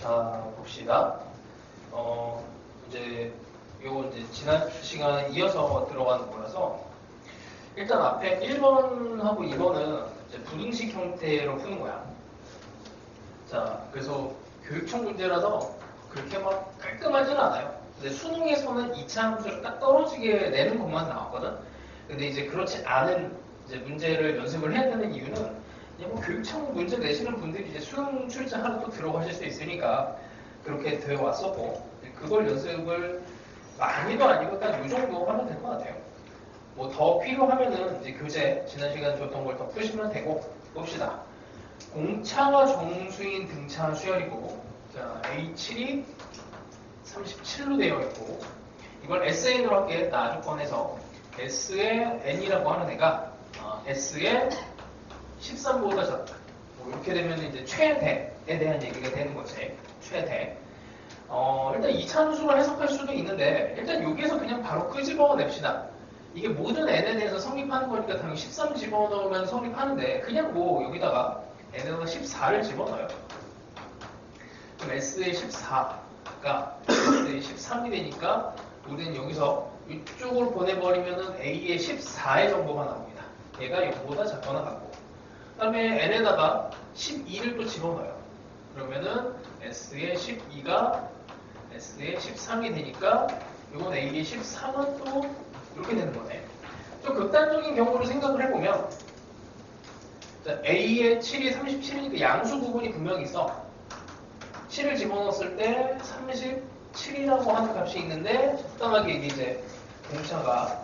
자, 봅시다. 이제 지난 시간에 이어서 들어가는 거라서 일단 앞에 1번하고 2번은 이제 부등식 형태로 푸는 거야. 자, 그래서 교육청 문제라서 그렇게 막 깔끔하지는 않아요. 근데 수능에서는 2차 함수를 딱 떨어지게 내는 것만 나왔거든. 근데 이제 그렇지 않은 이제 문제를 연습을 해야 되는 이유는 그냥 뭐 교육청 문제 내시는 분들이 이제 수능 출제하러 또 들어가실 수 있으니까 그렇게 되어 왔었고, 그걸 연습을 많이도 아니고 딱 이 정도 하면 될 것 같아요. 뭐 더 필요하면은 이제 교재 지난 시간에 줬던 걸 더 푸시면 되고. 봅시다. 공차가 정수인 등차 수열이고, 자, A7이 37로 되어 있고, 이걸 SN으로 할게. 나주권에서 S의 N이라고 하는 애가 S의 13보다 작다. 뭐 이렇게 되면 이제 최대에 대한 얘기가 되는 거지. 최대. 일단 2차 함수로 해석할 수도 있는데, 일단 여기에서 그냥 바로 끄집어 냅시다. 이게 모든 n에 대해서 성립하는 거니까 당연히 13 집어넣으면 성립하는데, 그냥 뭐 여기다가 n에다가 14를 집어넣어요. 그럼 s의 14가 s의 13이 되니까 우리는 여기서 이쪽으로 보내버리면은 a의 14의 정보가 나옵니다. 얘가 0보다 작거나 같고, 그 다음에 n에다가 12를 또 집어넣어요. 그러면은 s의 12가 s의 13이 되니까 이건 a의 13은 또 이렇게 되는 거네. 좀 극단적인 경우를 생각을 해보면, 자, a의 7이 37이니까 양수 부분이 분명히 있어. 7을 집어넣었을 때 37이라고 하는 값이 있는데, 적당하게 이게 이제 공차가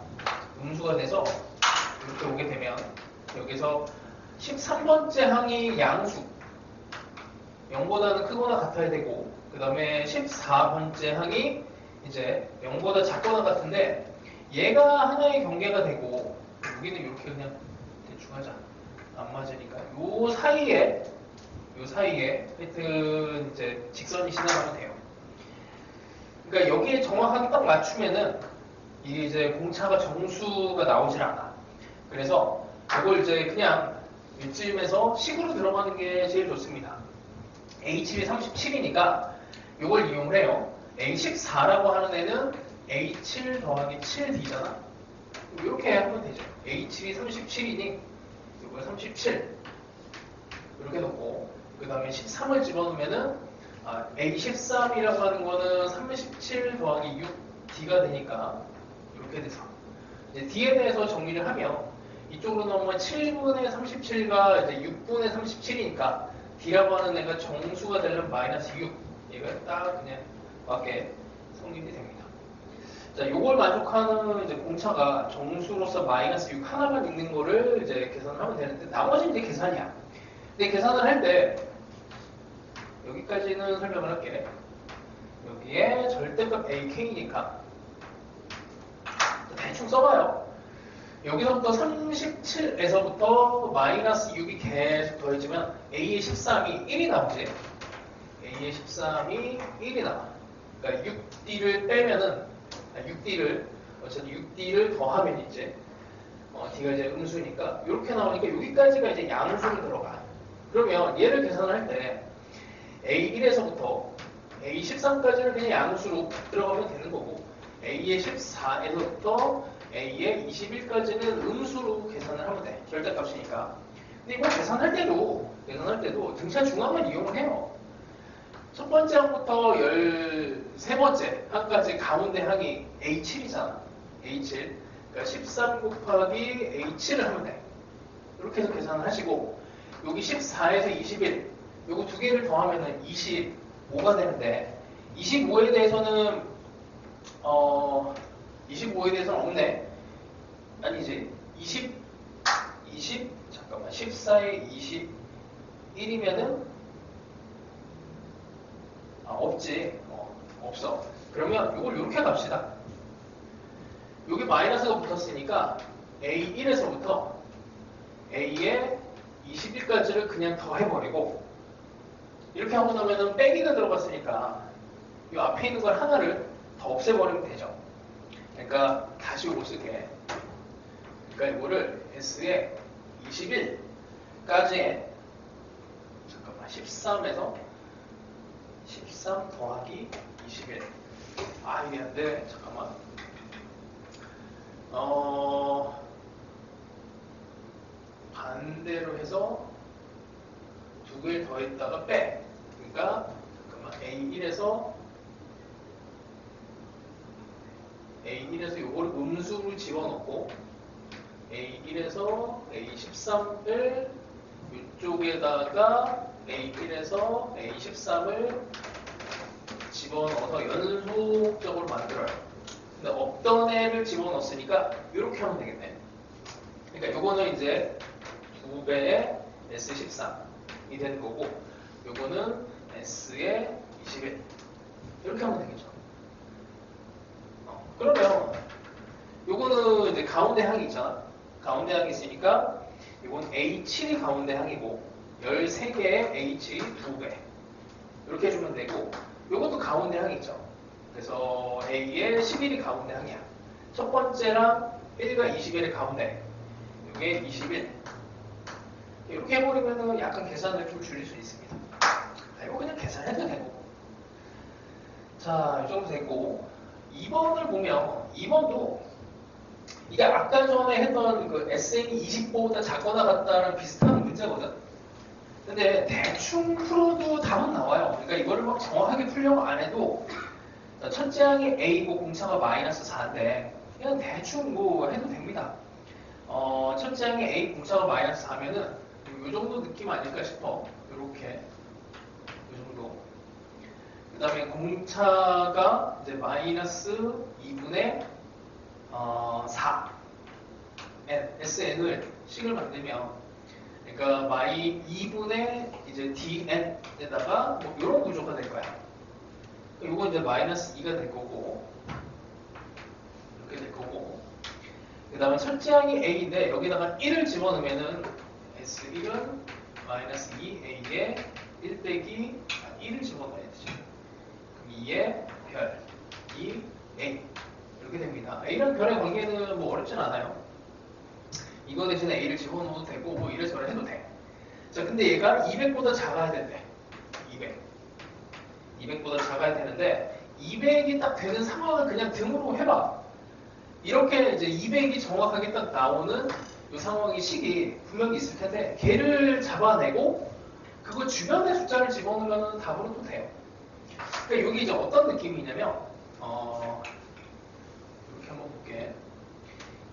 음수가 돼서 이렇게 오게 되면 여기서 13번째 항이 양수 0보다는 크거나 같아야 되고, 그 다음에 14번째 항이 이제 0보다 작거나 같은데, 얘가 하나의 경계가 되고, 여기는 이렇게 그냥 대충 하자. 안 맞으니까. 요 사이에 하여튼 이제 직선이 지나가면 돼요. 그러니까 여기에 정확하게 딱 맞추면은 이게 이제 공차가 정수가 나오질 않아. 그래서 이걸 이제 그냥 이쯤에서 식으로 들어가는 게 제일 좋습니다. A7이 37이니까 이걸 이용을 해요. A14라고 하는 애는 A7 더하기 7D잖아. 이렇게 하면 되죠. A7이 37이니 이걸 37 이렇게 놓고, 그 다음에 13을 집어넣으면은 A13이라고 하는 거는 37 더하기 6D가 되니까 이렇게 돼서 이제 D에 대해서 정리를 하면 이쪽으로 넘으면 7분의 37가 이제 6분의 37이니까 D라고 하는 애가 정수가 되려면 마이너스 6. 얘가 딱 그냥 맞게 성립이 됩니다. 자, 요걸 만족하는 이제 공차가 정수로서 마이너스 6 하나만 있는 거를 이제 계산하면 되는데, 나머지는 이제 계산이야. 근데 계산을 할 때 여기까지는 설명을 할게. 여기에 절대값 AK니까 대충 써봐요. 여기서부터 37에서부터 마이너스 6이 계속 더해지면 A의 13이 1이 나오지. A의 13이 1이 나와. 그러니까 6D를 빼면은, 6D를, 어쨌든 6D를 더하면 이제, D가 이제 음수니까, 이렇게 나오니까 여기까지가 이제 양수로 들어가. 그러면 얘를 계산할 때 A1에서부터 A13까지는 그냥 양수로 들어가면 되는 거고, A의 14에서부터 A의 21까지는 음수로 계산을 하면 돼. 절대값이니까. 근데 이거 계산할 때도 등차 중앙을 이용을 해요. 첫 번째 항부터 13번째 항까지 가운데 항이 A7이잖아. A7. 그러니까 13 곱하기 A7을 하면 돼. 이렇게 해서 계산을 하시고, 여기 14에서 21, 요거 두 개를 더하면은 25가 되는데, 25에 대해서는 25에 대해서는 없네. 아니지. 잠깐만. 14에 21이면은, 없지. 없어. 그러면 이걸 이렇게 갑시다. 여기 마이너스가 붙었으니까 A1에서부터 A의 21까지를 그냥 더해버리고, 이렇게 하고 나면은 빼기가 들어갔으니까 이 앞에 있는 걸 하나를 더 없애버리면 되죠. 그러니까 다시 이거 쓸게. 그러니까 이거를 S의 21까지의, 잠깐만, 13에서 14 13 더하기 21. 아, 이게 안 돼. 잠깐만. 반대로 해서 두 개를 더했다가 빼. 그러니까 잠깐만 A1에서 요거를 음수를 집어넣고 A1에서 A13을 이쪽에다가 A1에서 A13을 집어넣어서 연속적으로 만들어요. 근데 없던 애를 집어넣었으니까 이렇게 하면 되겠네. 그러니까 요거는 이제 2배의 S13이 되는 거고 요거는 S의 21 이렇게 하면 되겠죠. 그러면 요거는 이제 가운데 항이 있잖아. 가운데 항이 있으니까 이건 A7이 가운데 항이고 13개의 H 2배 이렇게 해주면 되고 요것도 가운데 항이 있죠. 그래서 A의 11이 가운데 항이야. 첫 번째랑 1과 21의 가운데 이게 21 이렇게 해버리면 약간 계산을 좀 줄일 수 있습니다. 이거 그냥 계산해도 되고 자, 이 정도 됐고 2번을 보면 2번도 이게 아까 전에 했던 그 SN이 20보다 작거나 같다는 비슷한 문제거든. 근데 대충 풀어도 답은 나와요. 그러니까 이거를 막 정확하게 풀려고 안 해도 첫째 항이 A고 공차가 마이너스 4인데 그냥 대충 뭐 해도 됩니다. 첫째 항이 A 공차가 마이너스 4면은 이 정도 느낌 아닐까 싶어. 이렇게 이 정도. 그 다음에 공차가 이제 마이너스 2분의 4 SN을 식을 만들면 그러니까 마이 2분의 이제 DN에다가 뭐 이런 구조가 될 거야. 이거 이제 마이너스 2가 될 거고 이렇게 될 거고 그 다음에 첫째 항이 A인데 여기다가 1을 집어넣으면은 S1은 마이너스 2A에 1 빼기 1을 집어넣어야 되죠. 그럼 2의 별 2A 이렇게 됩니다. A랑 별의 관계는 뭐 어렵진 않아요. 이거 대신에 A를 집어넣어도 되고 뭐 이래저래 해도 돼. 자, 근데 얘가 200보다 작아야 된대. 200보다 작아야 되는데 200이 딱 되는 상황을 그냥 등으로 해봐. 이렇게 이제 200이 정확하게 딱 나오는 이 상황의 식이 분명히 있을 텐데 걔를 잡아내고 그거 주변의 숫자를 집어넣으면 답으로 또 돼요. 그러니까 여기 이제 어떤 느낌이냐면 이렇게 한번 볼게.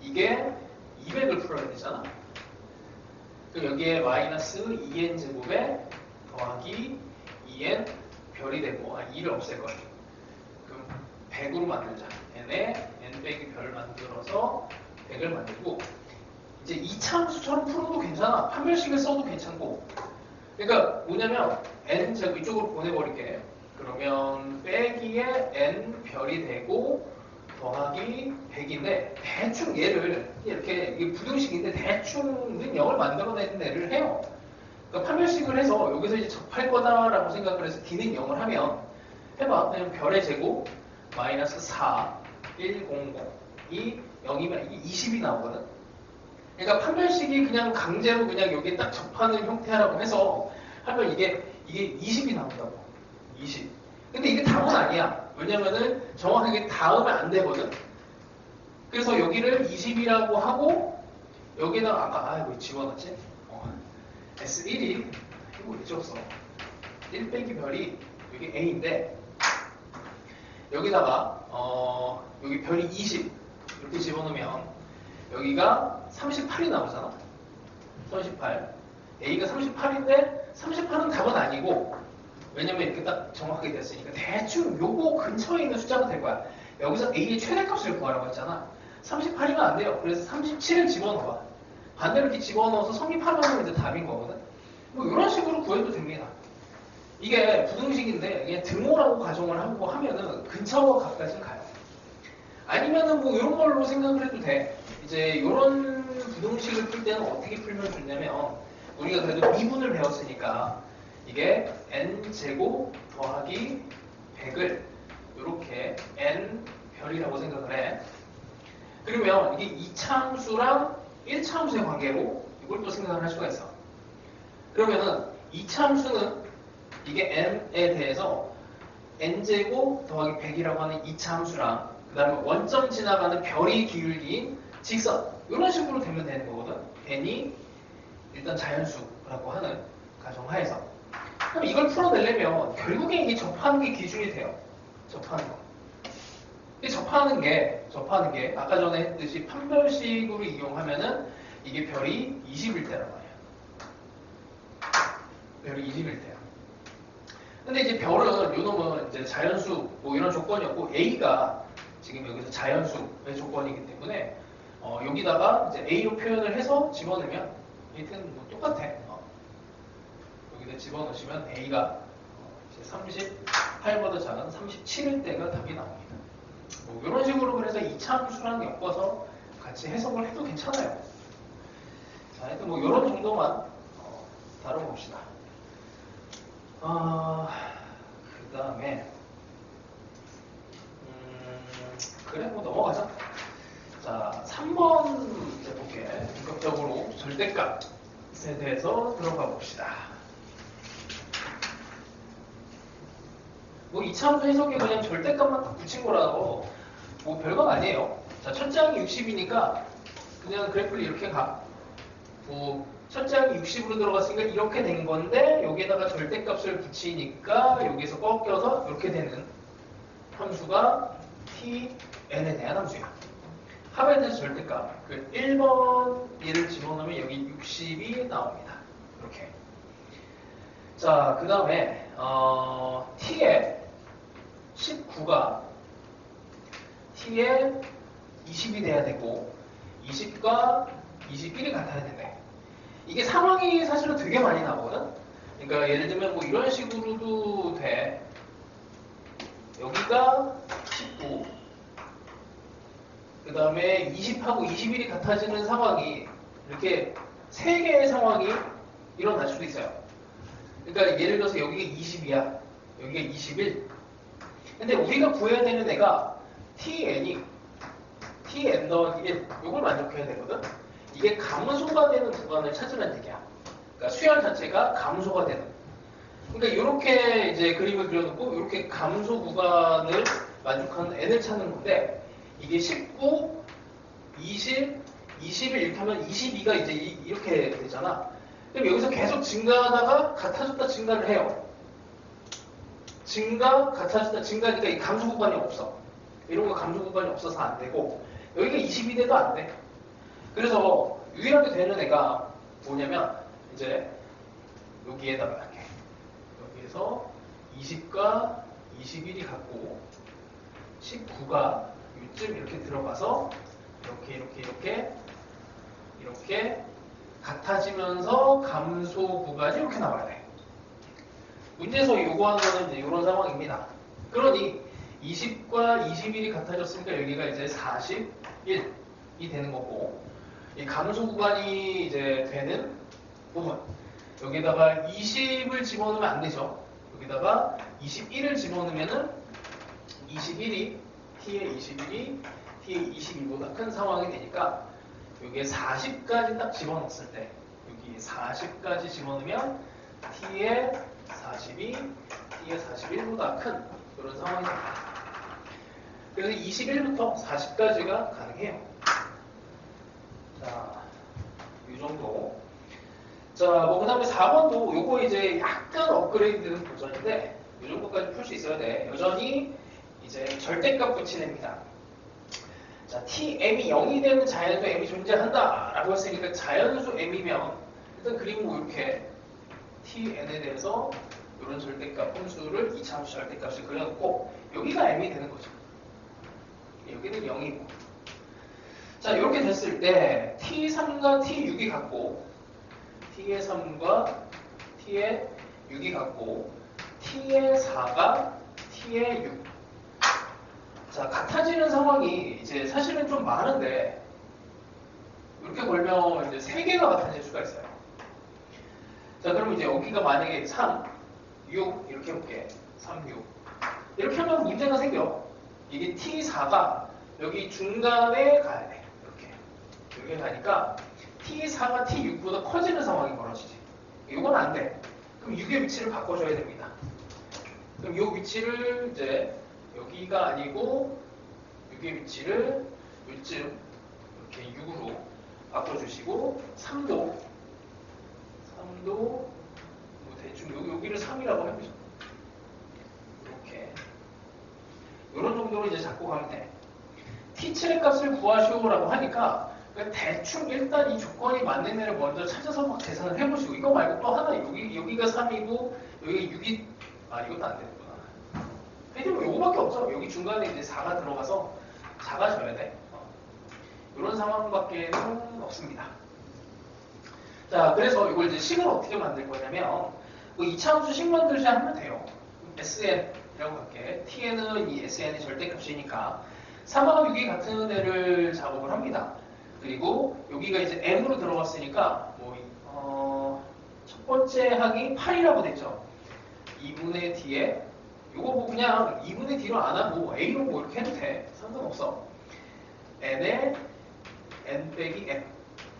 이게 200을 풀어야 되잖아. 여기에 마이너스 2n 제곱에 더하기 2n 별이 되고 2를 없앨 거야. 그럼 100으로 만들자. n에 n 빼기 별을 만들어서 100을 만들고 이제 이차함수처럼 풀어도 괜찮아. 판별식을 써도 괜찮고. 그러니까 뭐냐면 n 제곱 이쪽으로 보내버릴게. 그러면 빼기에 n 별이 되고 더하기 100인데 대충 얘를 이렇게 이게 부등식인데 대충은 0을 만들어내는 애를 해요. 그러니까 판별식을 해서 여기서 이제 접할 거다라고 생각을 해서 d는 0을 하면 해봐. 그냥 별의 제곱 마이너스 4 100이 0이면 이게 20이 나오거든. 그러니까 판별식이 그냥 강제로 그냥 여기에 딱 접하는 형태라고 해서 하면 이게 20이 나온다고. 20. 근데 이게 답은 아니야. 왜냐면은 정확하게 닿으면 안 되거든. 그래서 여기를 20이라고 하고 여기다가 아까 이거 집어넣지? S1이 이거 왜 적었어? 1 빼기 별이 여기 A인데 여기다가 여기 별이 20 이렇게 집어넣으면 여기가 38이 나오잖아. 38. A가 38인데 38은 답은 아니고 왜냐면 이렇게 딱 정확하게 됐으니까 대충 요거 근처에 있는 숫자가 될 거야. 여기서 A의 최대값을 구하라고 했잖아. 38이면 안 돼요. 그래서 37을 집어넣어봐. 반대로 이렇게 집어넣어서 성립하면 이제 답인 거거든. 뭐 이런 식으로 구해도 됩니다. 이게 부등식인데 그냥 등호라고 가정을 하고 하면은 근처와 가까이는 가요. 아니면은 뭐 이런 걸로 생각을 해도 돼. 이제 이런 부등식을 풀 때는 어떻게 풀면 좋냐면 우리가 그래도 미분을 배웠으니까 이게 n제곱 더하기 100을 이렇게 n 별이라고 생각을 해. 그러면 이게 2차함수랑 1차함수의 관계로 이걸 또 생각을 할 수가 있어. 그러면은 2차함수는 이게 n에 대해서 n제곱 더하기 100이라고 하는 2차 함수랑 그 다음에 원점 지나가는 별이 기울기인 직선 이런 식으로 되면 되는 거거든. n이 일단 자연수라고 하는 가정하에서 그럼 이걸 풀어내려면 결국에 이게 접하는 게 기준이 돼요. 접하는 거. 이 접하는 게 아까 전에 했듯이 판별식으로 이용하면은 이게 별이 20일 때란 말이야. 별이 20일 때야. 근데 이제 별은 요놈은 이제 자연수 뭐 이런 조건이었고 A가 지금 여기서 자연수의 조건이기 때문에 여기다가 이제 A로 표현을 해서 집어넣으면 하여튼 뭐 똑같아. 여기다 집어넣으시면 A가 이제 38보다 작은 37일 때가 답이 나옵니다. 뭐 이런 식으로 그래서 2차 함수랑 엮어서 같이 해석을 해도 괜찮아요. 자, 하여튼 뭐 이런 정도만 다뤄봅시다. 그 다음에 그래 뭐 넘어가자. 자, 3번 이제 볼게. 본격적으로 절대값에 대해서 들어가 봅시다. 뭐 2차 함수 해석이 그냥 절대값만 딱 붙인 거라서 뭐 별건 아니에요. 자, 첫째 항이 60이니까 그냥 그래프를 이렇게 가. 뭐 첫째 항이 60으로 들어갔으니까 이렇게 된 건데 여기에다가 절대값을 붙이니까 여기서 꺾여서 이렇게 되는 함수가 tn에 대한 함수야. 합에 대해서 절대값. 그 1번 얘를 집어넣으면 여기 60이 나옵니다. 이렇게. 자, 그 다음에 t에 19가 t에 20이 돼야 되고 20과 21이 같아야 된대. 이게 상황이 사실은 되게 많이 나오거든. 그러니까 예를 들면 뭐 이런 식으로도 돼. 여기가 19, 그 다음에 20하고 21이 같아지는 상황이 이렇게 3개의 상황이 일어날 수도 있어요. 그러니까 예를 들어서 여기가 20이야. 여기가 21. 근데 우리가 구해야 되는 애가 tn이 tn 더하기 1 이걸 만족해야 되거든. 이게 감소가 되는 구간을 찾으란 얘기야. 그러니까 수열 자체가 감소가 되는. 그러니까 이렇게 이제 그림을 그려놓고 이렇게 감소 구간을 만족하는 n을 찾는 건데 이게 19, 20, 21 이렇게 하면 22가 이제 이렇게 되잖아. 그럼 여기서 계속 증가하다가 같아졌다 증가를 해요. 증가, 같아졌다 증가니까 이 감소 구간이 없어. 이런 거 감소 구간이 없어서 안 되고 여기가 22대도 안 돼. 그래서 유일하게 되는 애가 뭐냐면 이제 여기에다가 이렇게 여기에서 20과 21이 같고 19가 요쯤 이렇게 들어가서 이렇게 같아지면서 감소 구간이 이렇게 나와야 돼. 문제에서 요구하는 거는 이제 이런 상황입니다. 그러니 20과 21이 같아졌으니까 여기가 이제 41이 되는 거고 이 감소 구간이 이제 되는 부분 여기다가 20을 집어넣으면 안 되죠. 여기다가 21을 집어넣으면은 21이 t의 21이 t의 22보다 큰 상황이 되니까 여기에 40까지 딱 집어넣었을 때 여기 40까지 집어넣으면 t의 42, t의 41보다 큰 그런 상황이 됩니다. 그래서 21부터 40까지가 가능해요. 자, 이 정도. 자, 뭐 그 다음에 4번도 요거 이제 약간 업그레이드된 버전인데 이 정도까지 풀 수 있어야 돼. 여전히 이제 절대값 붙이냅니다. 자, tm이 0이 되는 자연수 m이 존재한다 라고 했으니까 자연수 m이면 일단 그림 뭐 이렇게 tn에 대해서 이런 절대값 함수를 2차 함수 절대값을 그려놓고 여기가 m이 되는 거죠. 여기는 0이고. 자, 이렇게 됐을 때 t3과 t6이 같고 t의 3과 t의 6이 같고 t의 4가 t의 6. 자, 같아지는 상황이 이제 사실은 좀 많은데 이렇게 걸면 이제 3개가 같아질 수가 있어요. 자, 그럼 이제 여기가 만약에 3, 6 이렇게 해볼게. 3, 6 이렇게 하면 문제가 생겨. 이게 T4가 여기 중간에 가야 돼. 이렇게 가니까 T4가 T6보다 커지는 상황이 벌어지지. 이건 안 돼. 그럼 6의 위치를 바꿔줘야 됩니다. 그럼 이 위치를 이제 여기가 아니고 여기 위치를 요쯤 이렇게 6으로 바꿔주시고 3도 뭐 대충 여기를 3이라고 해보죠. 이렇게 이런 정도로 이제 잡고 가면 돼. T7의 값을 구하시오라고 하니까 대충 일단 이 조건이 맞는 애를 먼저 찾아서 막 계산을 해보시고 이거 말고 또 하나 여기가 3이고 여기 6이 이것도 안 되는구나. 하여튼 뭐 요거밖에 없어. 여기 중간에 이제 4가 들어가서 작아져야 돼. 이런 상황밖에는 없습니다. 자, 그래서 이걸 이제 식을 어떻게 만들 거냐면 뭐 이차함수 식 만들자 하면 돼요. SN이라고 할게. Tn은 이 SN의 절대값이니까 3하고 6이 같은 애를 작업을 합니다. 그리고 여기가 이제 M으로 들어갔으니까 첫 번째 항이 8이라고 됐죠. 2분의 D에 요거 뭐 그냥 2분의 D로 안 하고 A로 뭐 이렇게 해도 돼. 상관없어. N에 N 빼기 M.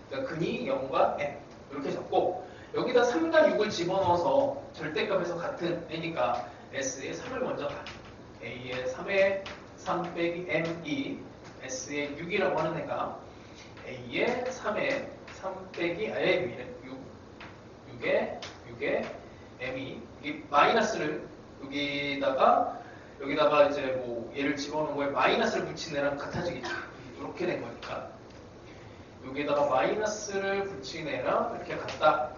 그러니까 근이 0과 M. 이렇게 적고 여기다 3과 6을 집어넣어서 절대값에서 같은 N이니까 S에 3을 먼저 가. A에 3에 3 빼기 M이 S에 6이라고 하는 애가 A에 3에 3 빼기 6에 M이 이 마이너스를 여기다가 이제 뭐 얘를 집어넣은 거에 마이너스를 붙인 애랑 같아지겠죠. 이렇게 된 거니까 여기다가 마이너스를 붙인 애랑 이렇게 같다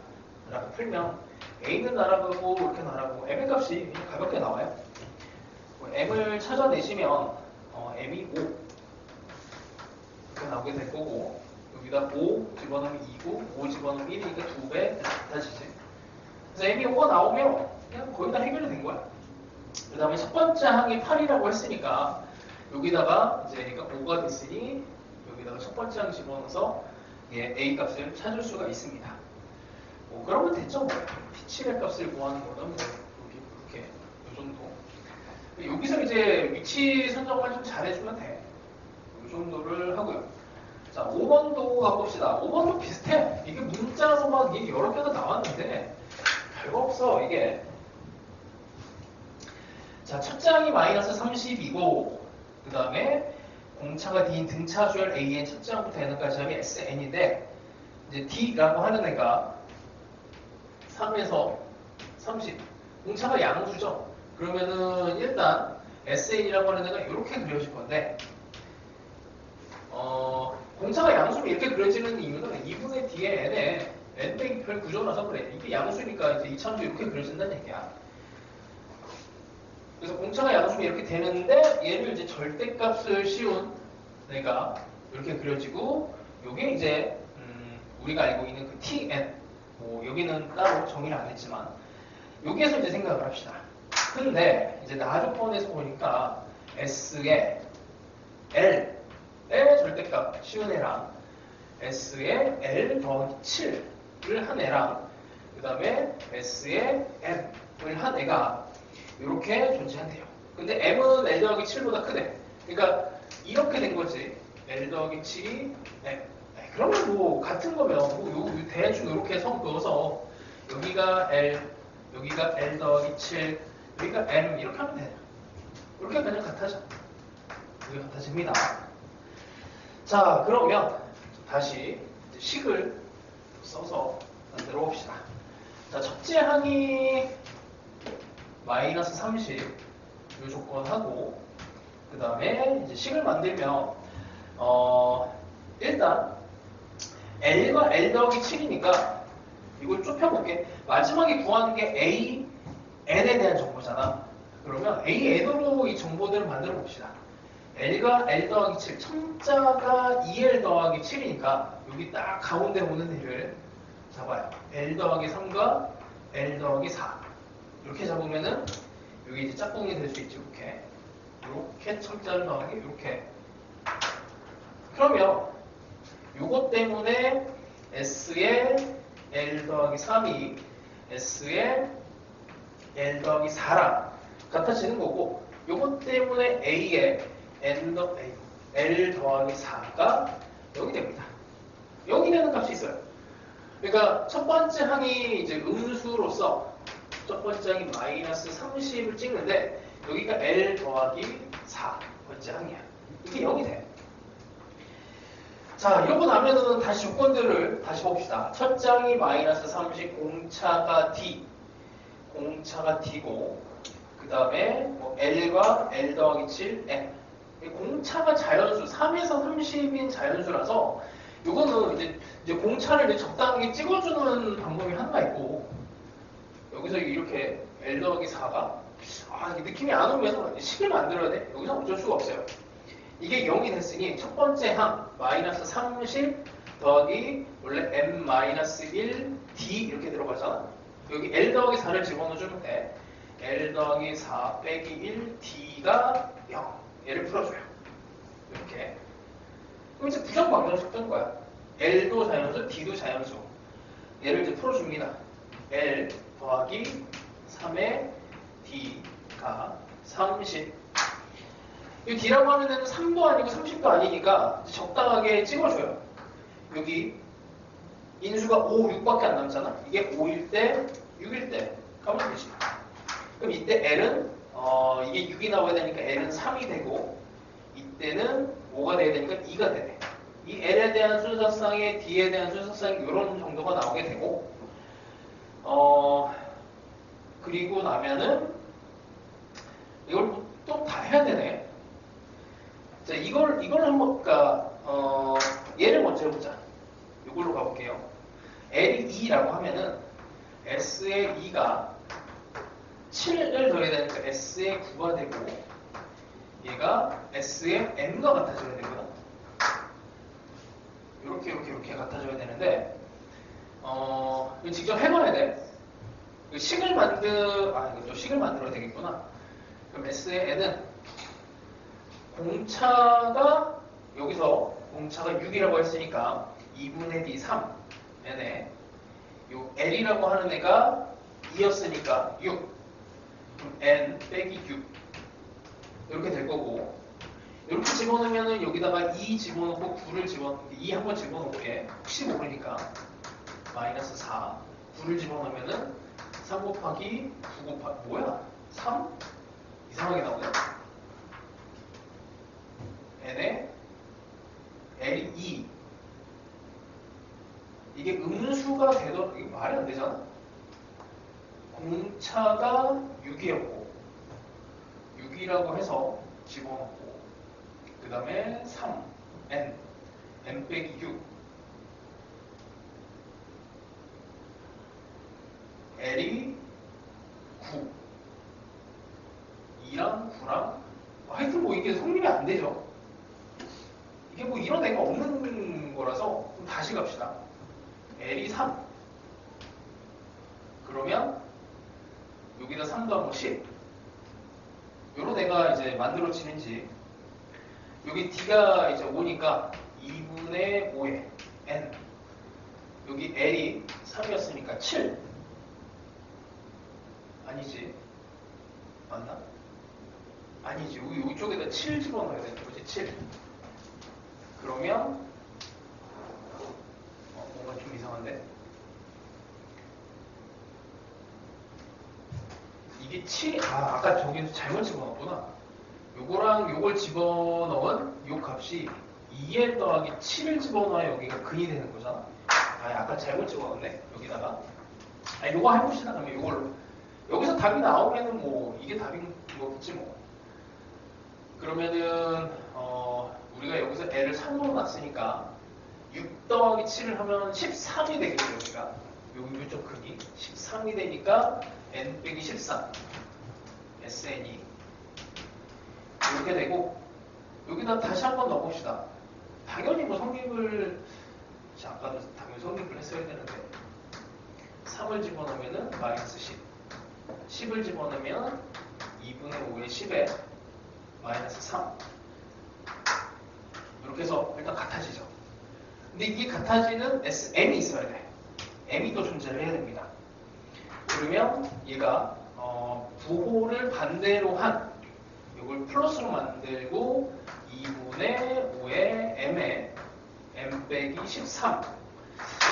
라고 풀면 A는 날아가고 이렇게 날아가고 M의 값이 가볍게 나와요. M을 찾아내시면 M이 5 이렇게 나오게 될 거고 여기다 5 집어넣으면 2고 5 집어넣으면 1이니까 2배 같아지지. 그래서 M이 5가 나오면 그냥 거의 다 해결이 된 거야. 그 다음에 첫 번째 항이 8이라고 했으니까 여기다가 이제 얘가 5가 됐으니 여기다가 첫 번째 항 집어넣어서 A 값을 찾을 수가 있습니다. 그러면 됐죠. 뭐. T7의 값을 구하는 거는 뭐 이렇게 이 정도. 여기서 이제 위치 선정만 좀 잘해주면 돼. 이 정도를 하고요. 자, 5번도 가봅시다. 5번도 비슷해. 이게 문자로 막 여러 개가 나왔는데 별거 없어 이게. 자, 첫째 항이 마이너스 30이고 그 다음에 공차가 D인 등차수열 AN 첫째 항부터 N까지 하면 SN인데 이제 D라고 하는 애가 3에서 30 공차가 양수죠. 그러면은 일단 SN이라고 하는 애가 이렇게 그려질 건데 공차가 양수로 이렇게 그려지는 이유는 2분의 D에 N에 N 빼기 별 구조라서 그래. 이게 양수니까 이제 이차함수 이렇게 그려진다는 얘기야. 그래서 공차가 양수면 이렇게 되는데 얘를 이제 절대값을 씌운 애가 이렇게 그려지고 요게 이제 우리가 알고 있는 그 Tn 뭐 여기는 따로 정의를 안 했지만 여기에서 이제 생각을 합시다. 근데 이제 나조건에서 보니까 S에 L의 절대값 씌운 애랑 S에 L 더하기 7을 한 애랑 그 다음에 S에 M을 한 애가 이렇게 존재한대요. 근데 M은 L 더하기 7보다 크대. 그러니까 이렇게 된 거지. L 더하기 7이 M. 그러면 뭐 같은 거면 뭐 대충 이렇게 성 그어서 여기가 L, 여기가 L 더하기 7, 여기가 M 이렇게 하면 돼. 이렇게 그냥 같아져. 이게 같아집니다. 자, 그러면 다시 식을 써서 만들어 봅시다. 자, 첫째 항이 마이너스 30 이 조건하고 그 다음에 이제 식을 만들면 일단 L과 L 더하기 7이니까 이걸 좁혀볼게. 마지막에 구하는 게 A, N에 대한 정보잖아. 그러면 A, N으로 이 정보들을 만들어 봅시다. L과 L 더하기 7, 첨자가 2L 더하기 7이니까 여기 딱 가운데 오는 애를 잡아요. L 더하기 3과 L 더하기 4 이렇게 잡으면은 여기 이제 짝꿍이 될 수 있지. 이렇게 첨자를 더하기 이렇게. 그러면 요것 때문에 S에 L 더하기 3이 S에 L 더하기 4랑 같아지는 거고 요것 때문에 A에 L 더하기 4가 여기 됩니다. 여기 되는 값이 있어요. 그러니까 첫 번째 항이 이제 음수로서 첫 번째 항이 마이너스 30을 찍는데 여기가 L 더하기 4 번째 항이야. 이게 0이 돼. 자, 이러고 나면은 다시 조건들을 다시 봅시다. 첫 장이 마이너스 30, 공차가 D. 공차가 D고, 그 다음에 뭐 L과 L 더하기 7, M. 공차가 자연수, 3에서 30인 자연수라서, 이거는 이제 공차를 이제 적당하게 찍어주는 방법이 하나가 있고, 여기서 이렇게 L 더하기 4가, 이게 느낌이 안 오면서 식을 만들어야 돼. 여기서 어쩔 수가 없어요. 이게 0이 됐으니 첫 번째 항 마이너스 30 더하기 원래 m 마이너스 1 d 이렇게 들어가잖아. 여기 L 더하기 4를 집어넣어주면 돼. L 더하기 4 빼기 1 d가 0. 얘를 풀어줘요. 이렇게. 그럼 이제 부정방정식 뜬 거야. L도 자연수, D도 자연수. 얘를 이제 풀어줍니다. L 더하기 3의 D가 30. 이 D라고 하면은 3도 아니고 30도 아니니까 적당하게 찍어줘요. 여기 인수가 5, 6밖에 안 남잖아. 이게 5일 때, 6일 때 가면 되지. 그럼 이때 L은 이게 6이 나와야 되니까 L은 3이 되고 이때는 5가 돼야 되니까 2가 되네. 이 L에 대한 순서상에 D에 대한 순서상에 이런 정도가 나오게 되고 그리고 나면은 이걸 또 다 해야 되네. 자, 이걸 한번, 그러니까, 얘를 먼저 해보자. 이걸로 가볼게요. L이 2라고 하면은, S의 2가 7을 더해야 되니까 S의 9가 되고, 얘가 S의 M과 같아져야 되거든. 이렇게 같아져야 되는데, 이거 직접 해봐야 돼. 식을 이거 또 식을 만들어야 되겠구나. 그럼 S의 N은, 공차가 여기서 공차가 6이라고 했으니까 2분의 D 3 n에 요 L이라고 하는 애가 2였으니까 6 그럼 n 빼기 6 이렇게 될 거고 이렇게 집어넣으면은 여기다가 2 집어넣고 9를 집어넣고 2 한번 집어넣게 혹시 모르니까 마이너스 4 9를 집어넣으면은 3 곱하기 9 곱하기 뭐야? 3? 이상하게 나오네. n에 L이 2 이게 음수가 되더라도 이게 말이 안 되잖아. 공차가 6이었고 6이라고 해서 집어넣고 그 다음에 3 n 빼기 6 L이 9 2랑 9랑 하여튼 뭐 이게 성립이 안 되죠. 이게 뭐 이런 애가 없는 거라서 좀 다시 갑시다. L이 3 그러면 여기다 3 더하면 10 요런 애가 이제 만들어지는지 여기 D가 이제 5니까 2분의 5에 N 여기 L이 3이었으니까 7 아니지 맞나? 아니지 여기 쪽에다 7 집어넣어야 되는 거지 7 그러면 뭔가 좀 이상한데 이게 7 아까 저기서 잘못 집어넣었구나 요거랑 요걸 집어넣은 요 값이 2n 더하기 7을 집어넣어야 여기가 근이 되는 거잖아 아까 잘못 집어넣었네 여기다가 요거 해봅시다 그러면 요걸로 여기서 답이 나오면은 뭐 이게 답인 거겠지 뭐 그러면은 우리가 여기서 L을 3으로 놨으니까 6 더하기 7을 하면 13이 되겠죠 여기가 여기 이쪽 크기 13이 되니까 N 빼기 13 SN이 이렇게 되고 여기다 다시 한번 넣어봅시다 당연히 뭐 성립을 아까도 당연히 성립을 했어야 되는데 3을 집어넣으면 마이너스 10 10을 집어넣으면 2분의 5의 10에 마이너스 3 이렇게 해서 일단 같아지죠 근데 이게 같아지는 M이 있어야 돼 M이 또 존재를 해야 됩니다 그러면 얘가 부호를 반대로 한 이걸 플러스로 만들고 2분의 5의 M에 M 빼기 13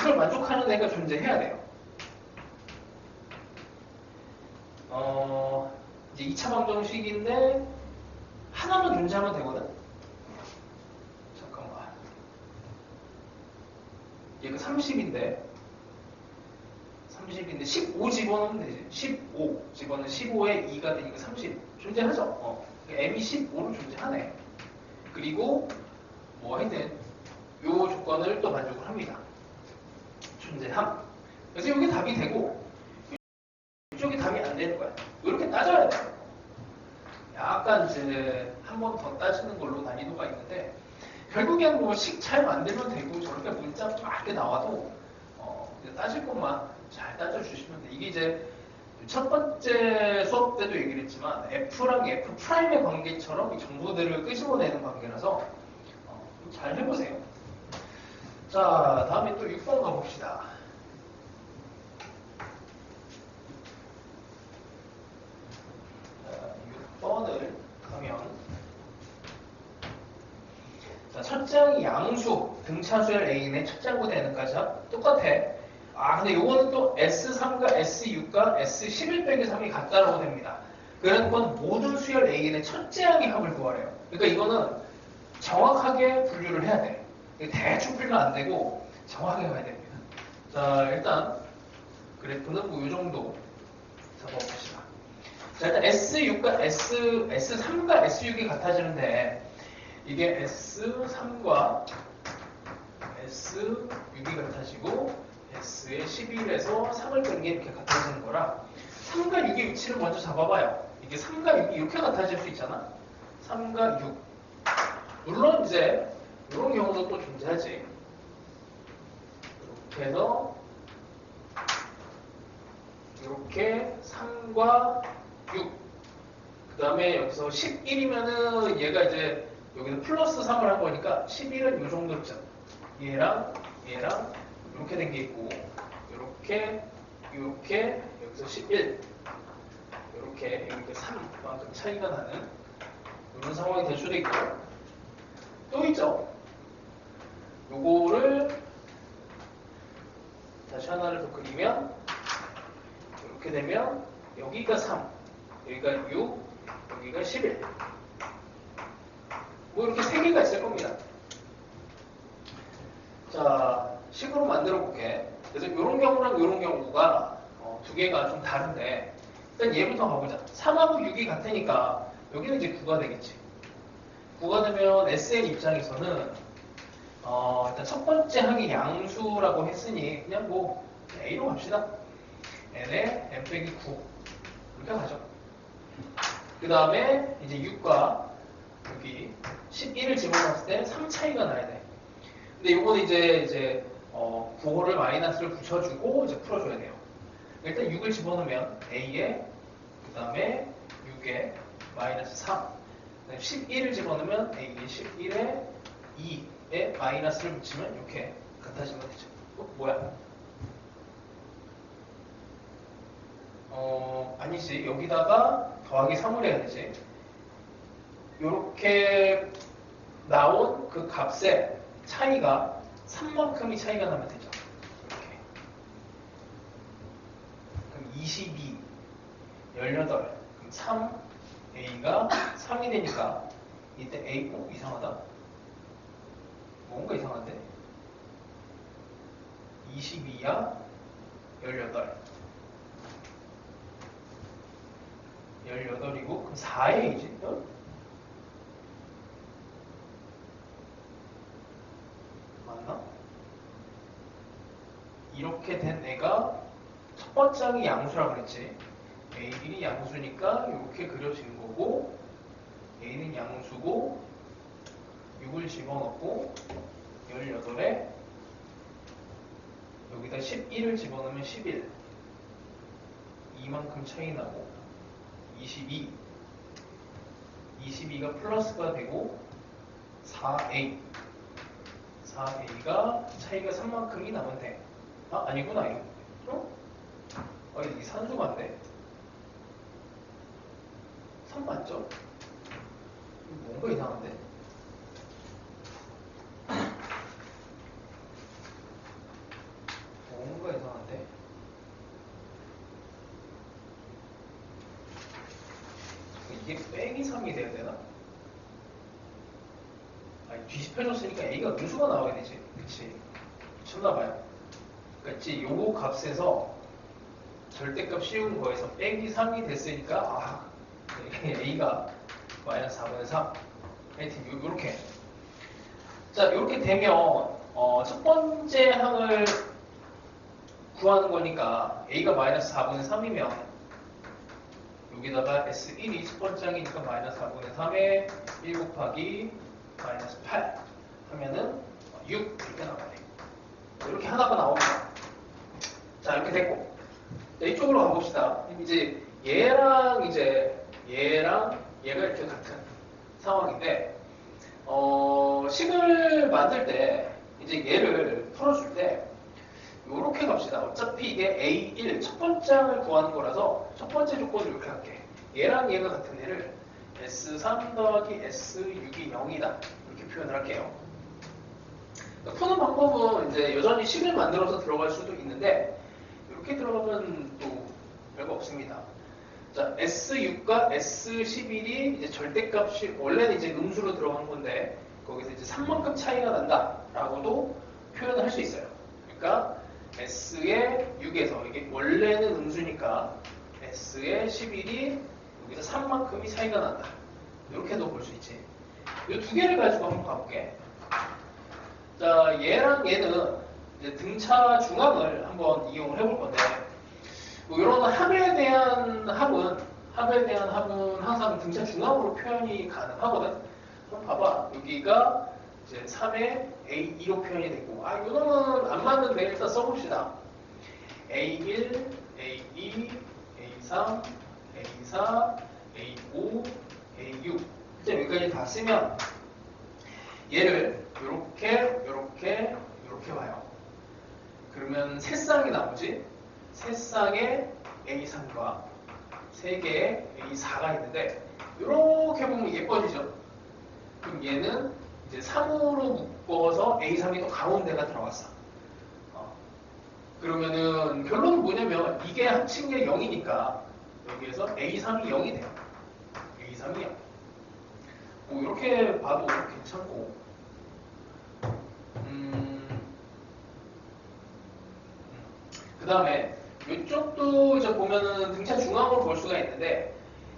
이걸 만족하는 애가 존재해야 돼요 이제 2차 방정식인데 하나만 존재하면 되거든? 잠깐만. 얘가 30인데 15 집어넣으면 되지. 15 집어넣으면 15에 2가 되니까 30 존재하죠. m이 15로 존재하네. 그리고 뭐 하여튼 요 조건을 또 만족을 합니다. 존재함. 그래서 이게 답이 되고 이쪽이 답이 안 되는 거야. 이렇게 따져야 돼. 약간 이제 한 번 더 따지는 걸로 난이도가 있는데 결국엔 뭐 식 잘 만들면 되고 저렇게 문자 막 이렇게 나와도 따질 것만 잘 따져주시면 돼. 이게 이제 첫 번째 수업 때도 얘기를 했지만 F랑 F'의 관계처럼 이 정보들을 끄집어내는 관계라서 잘 해보세요. 자, 다음에 또 6번 가봅시다. 자, 6번을 가면 자, 첫 장이 양수, 등차수열 A인의 첫 장부터 N까지 똑같아. 근데 요거는 또 S3과 S6과 S11 빼기 3이 같다라고 됩니다. 그런 건 모든 수열 A인의 첫째 항의 합을 구하래요. 그러니까 이거는 정확하게 분류를 해야 돼. 대충 풀면 안 되고 정확하게 가야 됩니다. 자, 일단 그래프는 뭐 요 정도 잡아봅시다. 자, 일단 S6과 S3과 S6이 같아지는데 이게 S3과 S6이 같아지고 S의 11에서 3을 뺀 게 이렇게 같아지는 거라 3과 6의 위치를 먼저 잡아봐요. 이게 3과 6이 이렇게 같아질 수 있잖아. 3과 6. 물론 이제 이런 경우도 또 존재하지. 이렇게 해서 이렇게 3과 6. 그 다음에 여기서 11이면은 얘가 이제 여기는 플러스 3을 한 거니까 11은 이 정도쯤. 얘랑 이렇게 된 게 있고 이렇게 여기서 11 이렇게 3만큼 차이가 나는 이런 상황이 될 수도 있고 또 있죠. 요거를 다시 하나를 더 그리면 이렇게 되면 여기가 3 여기가 6 여기가 11 뭐 이렇게 세 개가 있을 겁니다. 자, 식으로 만들어 볼게. 그래서 이런 경우랑 이런 경우가 두 개가 좀 다른데 일단 얘부터 가보자. 3하고 6이 같으니까 여기는 이제 9가 되겠지. 9가 되면 SN 입장에서는 일단 첫 번째 항이 양수라고 했으니 그냥 뭐 A로 갑시다. N에 M 빼기 9 이렇게 가죠. 그 다음에 이제 6과 여기 11을 집어넣었을 때 3 차이가 나야 돼. 근데 요거는 이제 9호를 마이너스를 붙여주고 이제 풀어줘야 돼요. 일단 6을 집어넣으면 A에 그 다음에 6에 마이너스 3 11을 집어넣으면 A에 11에 2에 마이너스를 붙이면 이렇게 같아지면 되죠. 뭐야? 아니지. 여기다가 더하기 3을 해야 되지. 요렇게 나온 그 값의 차이가 3만큼이 차이가 나면 되죠. 이렇게. 그럼 22, 18, 그럼 3, A가 3이 되니까 이때 A, 이상하다. 뭔가 이상한데? 22야 18. 18이고 그럼 4의 A지? 맞나? 이렇게 된 애가 첫 번째 항이 양수라고 그랬지. A1이 양수니까 이렇게 그려진 거고 A는 양수고 6을 집어넣고 18에 여기다 11을 집어넣으면 11 이만큼 차이 나고 22가 플러스가 되고 4A가 차이가 3만큼이 나면 돼. 아니구나 이거. 이게 산수가 안 돼. 3 맞죠? 뭔가 이상한데? 뭔가 이상한데? 빼기 3이 돼야 되나? 아니, 뒤집혀졌으니까 A가 음수가 나와야 되지. 그치? 미쳤나봐요. 그치? 요거 값에서 절대값 씌운 거에서 빼기 3이 됐으니까, A가 마이너스 4분의 3. 하여튼, 요렇게. 자, 요렇게 되면, 첫 번째 항을 구하는 거니까, A가 마이너스 4분의 3이면, 여기다가 S1이 첫 번째 항이니까 마이너스 4분의 3에 1 곱하기 마이너스 8 하면은 6 이렇게 나와요. 이렇게 하나가 나옵니다. 자, 이렇게 됐고. 자, 이쪽으로 가봅시다. 이제 얘랑 얘가 이렇게 같은 상황인데, 식을 만들 때 이제 얘를 풀어줄 때 요렇게 갑시다. 어차피 이게 A1 첫 번째 항을 구하는 거라서 첫 번째 조건을 이렇게 할게. 얘랑 얘가 같은 애를 S3 더하기 S6이 0이다. 이렇게 표현을 할게요. 푸는 방법은 이제 여전히 식을 만들어서 들어갈 수도 있는데 이렇게 들어가면 또 별거 없습니다. 자, S6과 S11이 이제 절대값이 원래는 이제 음수로 들어간 건데 거기서 이제 3만큼 차이가 난다라고도 표현을 할 수 있어요. 그러니까 S의 6에서 이게 원래는 음수니까 S의 11이 여기서 3만큼이 차이가 난다. 이렇게도 볼 수 있지. 이 두 개를 가지고 한번 가볼게. 자, 얘랑 얘는 이제 등차 중항을 한번 이용을 해볼 건데, 뭐 이런 합에 대한 합은 항상 등차 중항으로 표현이 가능하거든. 그럼 봐봐. 여기가 이제 3의 A2로 표현이 되고, 이거는 안 맞는데 일단 써봅시다. A1, A2, A3, A4, A5, A6. 이제 여기까지 다 쓰면 얘를 요렇게 봐요. 그러면 세 쌍이 나오지? 세 쌍의 A3과 세 개의 A4가 있는데 이렇게 보면 예뻐지죠? 그럼 얘는 이제 3으로 묶어서 A3이 또 가운데가 들어갔어. 그러면은 결론은 뭐냐면 이게 합친 게 0이니까 여기에서 A3이 0이 돼요. A3이 0. 뭐 이렇게 봐도 괜찮고 그 다음에 이쪽도 이제 보면은 등차 중앙으로 볼 수가 있는데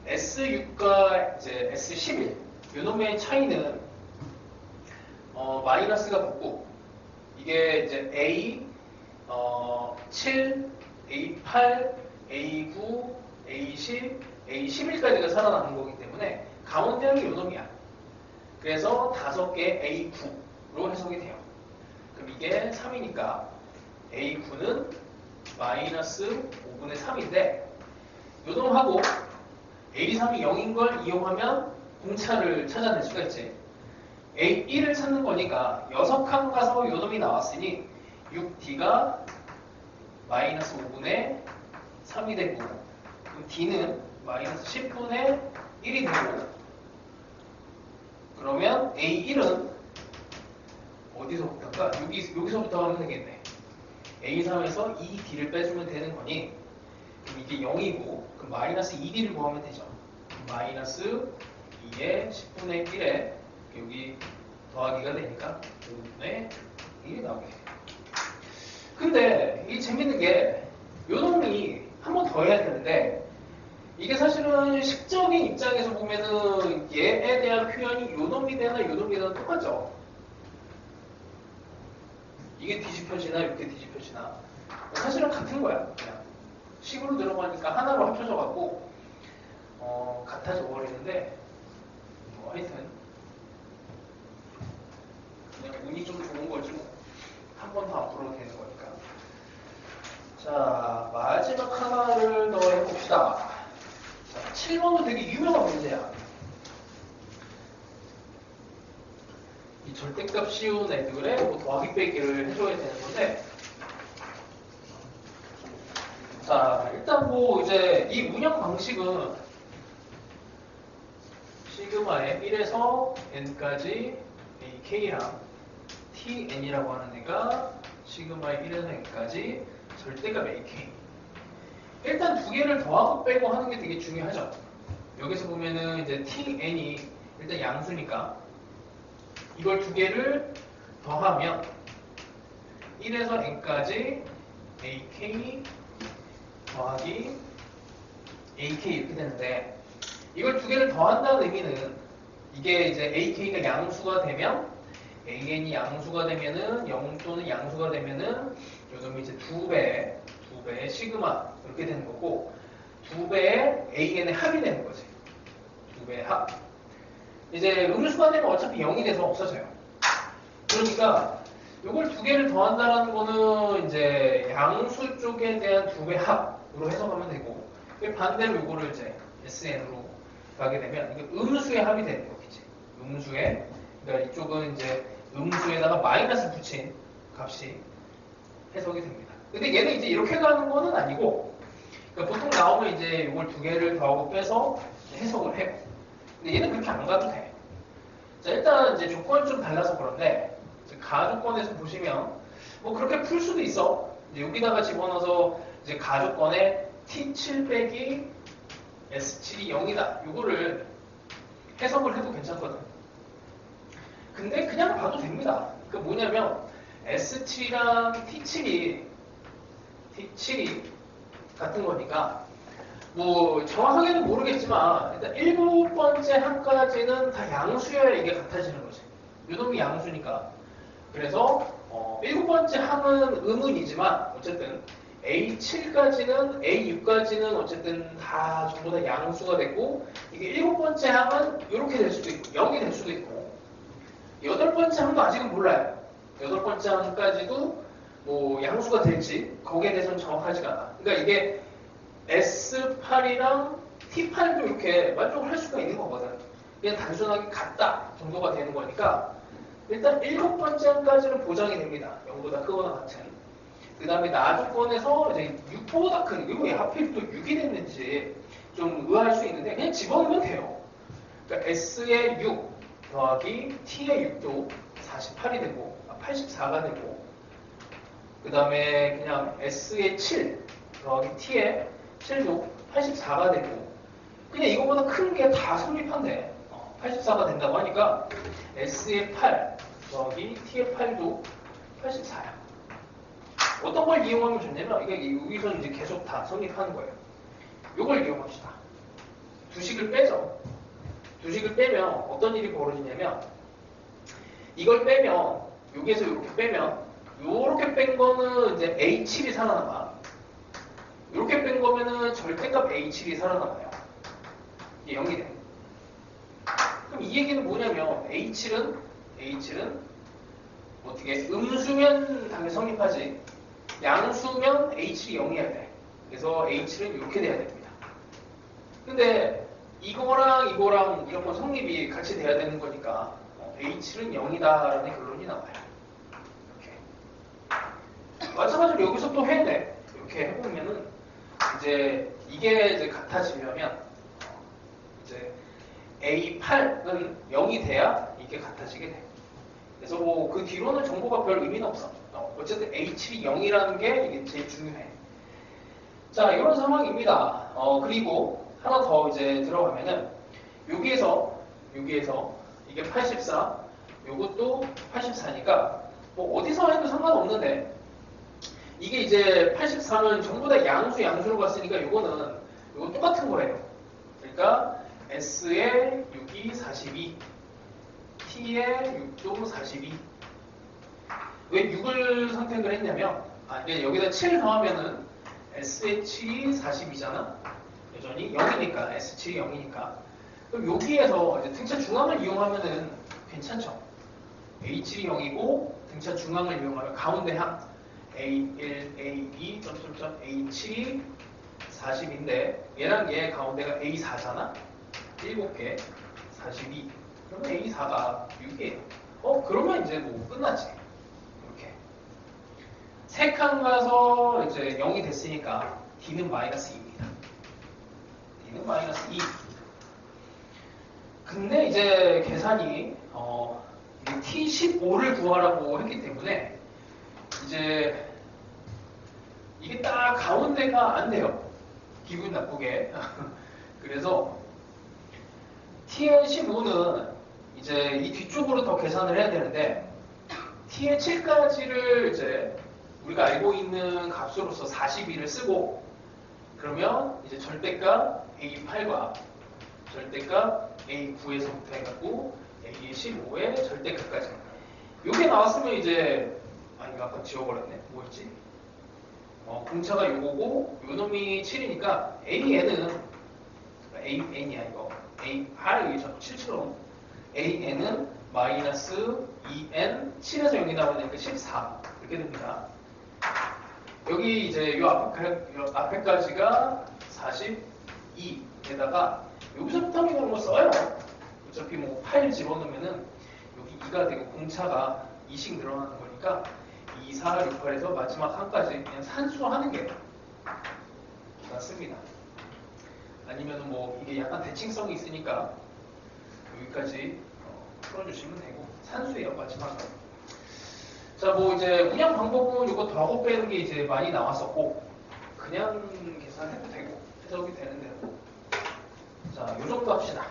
S6과 이제 S11 요놈의 차이는 마이너스가 붙고 이게 이제 A 7, A8, A9, A10, A11까지가 살아남는 거기 때문에 가운데는 요놈이야. 그래서 5개 A9로 해석이 돼요. 그럼 이게 3이니까 A9는 마이너스 5분의 3인데 요놈하고 A3이 0인 걸 이용하면 공차를 찾아낼 수가 있지. A1을 찾는 거니까 6칸 가서 요놈이 나왔으니 6D가 마이너스 5분의 3이 되고 그럼 D는 마이너스 10분의 1이 되고 그러면 A1은 어디서부터인가? 여기서부터 하면 되겠네. A3에서 2D를 빼주면 되는 거니 그럼 이게 0이고 그럼 마이너스 2D를 구하면 되죠. 마이너스 2의 10분의 1에 여기 더하기가 되니까 5분의 1이 나오게 돼요. 근데 이게 재밌는 게 요놈이 한 번 더 해야 되는데 이게 사실은 식적인 입장에서 보면은 얘에 대한 표현이 요놈이 되나 요놈이 되나 똑같죠. 이게 뒤집혀지나 이렇게 뒤집혀지나 사실은 같은 거야. 그냥 식으로 들어가니까 하나로 합쳐져갖고 같아져 버리는데 뭐 하여튼 그냥 운이 좀 좋은 거지 뭐. 한 번 더 앞으로 되는 거니까. 자, 마지막 하나를 더 해봅시다. 자, 7번도 되게 유명한 문제야. 이 절대값 씌운 애들의 뭐 더하기 빼기를 해줘야 되는 건데 자, 일단 뭐 이제 이 운영 방식은 시그마의 1에서 n까지 ak랑 tn이라고 하는 애가 시그마의 1에서 n까지 절대값 ak 일단 두 개를 더하고 빼고 하는 게 되게 중요하죠. 여기서 보면은 이제 tn이 일단 양수니까 이걸 두 개를 더하면 1에서 n까지 ak 더하기 ak 이렇게 되는데, 이걸 두 개를 더한다는 의미는 이게 이제 ak가 양수가 되면, an이 양수가 되면은 0 또는 양수가 되면은 요놈이 이제 두 배의 시그마 이렇게 되는 거고, 두 배의 an의 합이 되는 거지. 두 배의 합. 이제 음수가 되면 어차피 0이 돼서 없어져요. 그러니까 이걸 두 개를 더한다는 거는 이제 양수 쪽에 대한 두 배 합으로 해석하면 되고, 반대로 이거를 이제 SN으로 가게 되면 이게 음수의 합이 되는 거겠지. 음수의, 그러니까 이쪽은 이제 음수에다가 마이너스 붙인 값이 해석이 됩니다. 근데 얘는 이제 이렇게 가는 거는 아니고, 그러니까 보통 나오면 이제 이걸 두 개를 더하고 빼서 해석을 해요. 근데 얘는 그렇게 안 가도 돼. 자, 일단 이제 조건이 좀 달라서 그런데, 가조건에서 보시면 뭐 그렇게 풀 수도 있어. 이제 여기다가 집어넣어서 이제 가조건에 T7 빼기 S7이 0이다. 이거를 해석을 해도 괜찮거든. 근데 그냥 봐도 됩니다. 그 뭐냐면 S7이랑 T7이 같은 거니까 뭐 정확하게는 모르겠지만 일단 7번째 항까지는 다 양수여야 이게 같아지는 거지. 요놈이 양수니까. 그래서 7번째 항은 의문이지만 어쨌든 A7까지는 A6까지는 어쨌든 다 전부 다 양수가 됐고, 이게 7번째 항은 이렇게 될 수도 있고 0이 될 수도 있고, 8번째 항도 아직은 몰라요. 8번째 항까지도 뭐 양수가 될지 거기에 대해서는 정확하지가 않아. 그러니까 이게 S8이랑 T8도 이렇게 만족을 할 수가 있는 거거든. 그냥 단순하게 같다 정도가 되는 거니까 일단 7번째 항까지는 보장이 됩니다. 0보다 크거나 같은. 그 다음에 나조건에서 이제 6보다 큰, 이거 왜 하필 또 6이 됐는지 좀 의아할 수 있는데 그냥 집어넣으면 돼요. 그러니까 S의 6 더하기 T의 6도 48이 되고 84가 되고, 그 다음에 그냥 S의 7 더하기 T의 7도 84가 되고, 그냥 이거보다 큰 게 다 성립한대. 84가 된다고 하니까 S의 8 더하기 T의 8도 84야. 어떤 걸 이용하면 좋냐면 이게 여기서 이제 계속 다 성립하는 거예요. 이걸 이용합시다. 두식을 빼죠. 두식을 빼면 어떤 일이 벌어지냐면, 이걸 빼면 여기에서 이렇게 빼면 이렇게 뺀 거는 이제 A7이 살아남아. 이렇게 뺀 거면은 절대값 A7이 살아남아요. 이게 0이 돼. 그럼 이 얘기는 뭐냐면 H7은 어떻게 음수면 당연히 성립하지, 양수면 H7이 0이어야 돼. 그래서 H7은 이렇게 돼야 됩니다. 근데 이거랑 이런 건 성립이 같이 돼야 되는 거니까 H7은 0이다라는 결론이 나와요. 이렇게. 마찬가지로 여기서 또 해야 돼. 이렇게 해보면은 이제 이게 이제 같아지려면 이제 A8은 0이 돼야 이게 같아지게 돼. 그래서 뭐 그 뒤로는 정보가 별 의미는 없어. 어쨌든 H7이 0이라는 게 이게 제일 중요해. 자, 이런 상황입니다. 그리고 하나 더 이제 들어가면은 여기에서 이게 84, 요것도 84니까 뭐 어디서 해도 상관없는데, 이게 이제 83은 전부 다 양수로 갔으니까 이거 똑같은 거예요. 그러니까 S의 6이 42, T의 6도 42. 왜 6을 선택을 했냐면, 여기다 7 더하면은 S의 7이 40이잖아. 여전히 0이니까, S7이 0이니까. 그럼 여기에서 이제 등차 중앙을 이용하면은 괜찮죠. A7이 0이고 등차 중앙을 이용하면 가운데 항 A1, A2, A7이 40인데 얘랑 얘 가운데가 A4잖아. 7개 42. 그러면 A4가 6이에요. 그러면 이제 뭐 끝나지. 이렇게. 3칸 가서 이제 0이 됐으니까 D는 마이너스 2입니다. D는 마이너스 2. 근데 이제 계산이 T15를 구하라고 했기 때문에 이제 이게 딱 가운데가 안 돼요. 기분 나쁘게. 그래서 tn15는 이제 이 뒤쪽으로 더 계산을 해야 되는데 tn7까지를 이제 우리가 알고 있는 값으로서 42를 쓰고 그러면 이제 절대값 A8과 절대값 A9에서부터 해갖고 A15의 절대값까지 요게 나왔으면 이제 이거 아까 지워버렸네. 뭐였지? 공차가 요거고 요놈이 7이니까 AN은 AN이야 이거 A8 여기 7처럼 AN은 마이너스 2N 7에서 0이 나오니까 14 이렇게 됩니다. 여기 이제 요 앞에까지가 42에다가 여기서부터 이런 거 써요. 어차피 뭐 8 집어넣으면은 여기 2가 되고 공차가 2씩 늘어나는 거니까 2, 4, 6, 8에서 마지막 한까지 그냥 산수하는 게 낫습니다. 아니면은 뭐 이게 약간 대칭성이 있으니까 여기까지 풀어주시면 되고 산수예요 마지막은. 자, 뭐 이제 운영 방법은 이거 더하고 빼는 게 이제 많이 나왔었고 그냥 계산해도 되고 해석이 되는데 자, 요 정도 합시다.